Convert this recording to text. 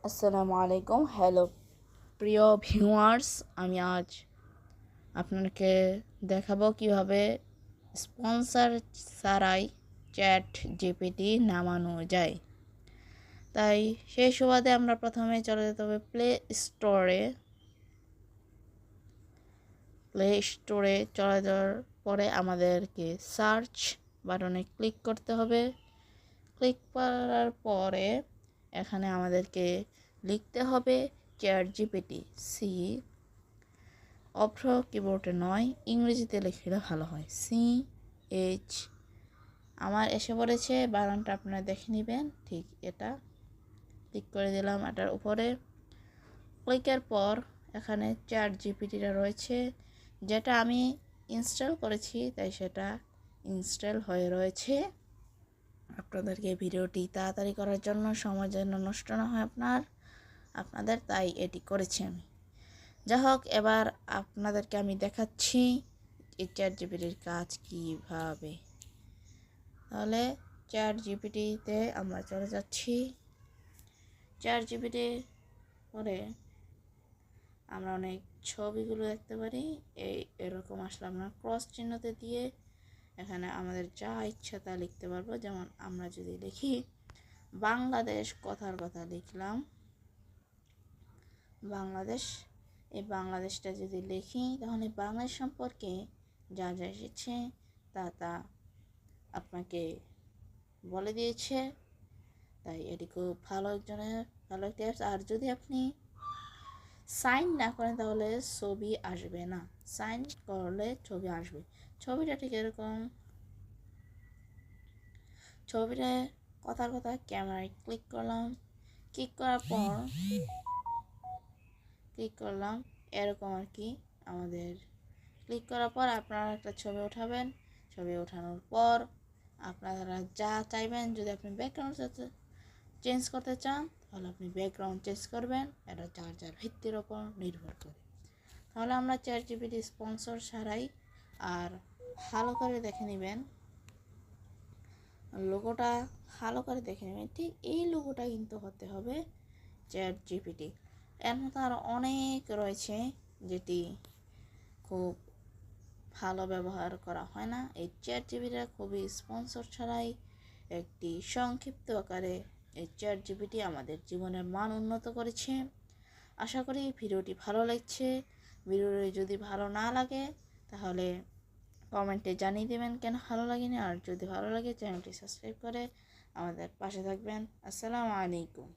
আসসালামু আলাইকুম। হ্যালো প্রিয় ভিউয়ার্স, আমি আজ আপনাকে দেখাবো কিভাবে স্পন্সর ছাড়াই চ্যাট জিপিটি নামানো যায়। তাই সেই সুবাদে আমরা প্রথমে চলে যেতে হবে প্লে স্টোরে চলে যাওয়ার পরে আমাদেরকে সার্চ বাটনে ক্লিক করতে হবে। ক্লিক করার পরে এখানে আমাদেরকে লিখতে হবে চ্যাট জিপিটি। অভ্র কিবোর্ডে নয়, ইংরেজিতে লিখলে ভালো হয়। CH আমার এসে পড়েছে, বানানটা আপনারা দেখে নেবেন। ঠিক এটা ক্লিক করে দিলাম এটার উপরে। ক্লিকের পর এখানে চ্যাট জিপিটিটা রয়েছে, যেটা আমি ইনস্টল করেছি, তাই সেটা ইনস্টল হয়ে রয়েছে। আপনাদেরকে ভিডিওটি তাড়াতাড়ি করার জন্য, সময় যেন নষ্ট না হয় আপনাদের, তাই এটি করেছি আমি। যা হোক, এবার আপনাদেরকে আমি দেখাচ্ছি এই চ্যাট জিপিটির কাজ কীভাবে। তাহলে চ্যাট জিপিটিতে আমরা চলে যাচ্ছি। চ্যাট জিপিটি পরে আমরা অনেক ছবিগুলো দেখতে পারি। এরকম আসলে আমরা ক্রস চিহ্নতে দিয়ে এখানে আমাদের যা ইচ্ছা তা লিখতে পারবো। যেমন আমরা যদি লিখি বাংলাদেশ, কথার কথা লিখলাম বাংলাদেশ। এই বাংলাদেশটা যদি লিখি তাহলে বাংলাদেশ সম্পর্কে যা যা এসেছে তা আপনাকে বলে দিয়েছে। তাই এটি খুব ভালো একটি অ্যাপস। আর যদি আপনি সাইন না করেন তাহলে ছবি আসবে না, সাইন করলে ছবি আসবে। ছবিটা ঠিক এরকম। ছবিটা কথার কথা ক্যামেরায় ক্লিক করলাম। ক্লিক করার পর এরকম আর কি। আমাদের ক্লিক করার পর আপনারা একটা ছবি উঠাবেন। ছবি ওঠানোর পর আপনারা যা চাইবেন, যদি আপনি ব্যাকগ্রাউন্ড চেঞ্জ করতে চান তাহলে আপনি ব্যাকগ্রাউন্ড চেঞ্জ করবেন। এটা যার যার ভিত্তির ওপর নির্ভর করে। তাহলে আমরা চ্যাট জিপিটি স্পন্সর ছাড়াই, আর ভালো করে দেখে নেবেন লোগোটা, ভালো করে দেখে নেবেন। ঠিক এই লোগোটা কিন্তু হতে হবে চ্যাট জিপিটি। এর মতো আরও অনেক রয়েছে যেটি খুব ভালো ব্যবহার করা হয় না। এই চ্যাট জিপিটা খুবই স্পন্সর ছাড়াই একটি সংক্ষিপ্ত আকারে এই চ্যাট জিপিটি আমাদের জীবনের মান উন্নত করেছে। আশা করি ভিডিওটি ভালো লাগছে। ভিডিওটি যদি ভালো না লাগে তাহলে কমেন্টে জানিয়ে দেবেন কেন ভালো লাগেনি। আর যদি ভালো লাগে চ্যানেলটি সাবস্ক্রাইব করে আমাদের পাশে থাকবেন। আসসালামু আলাইকুম।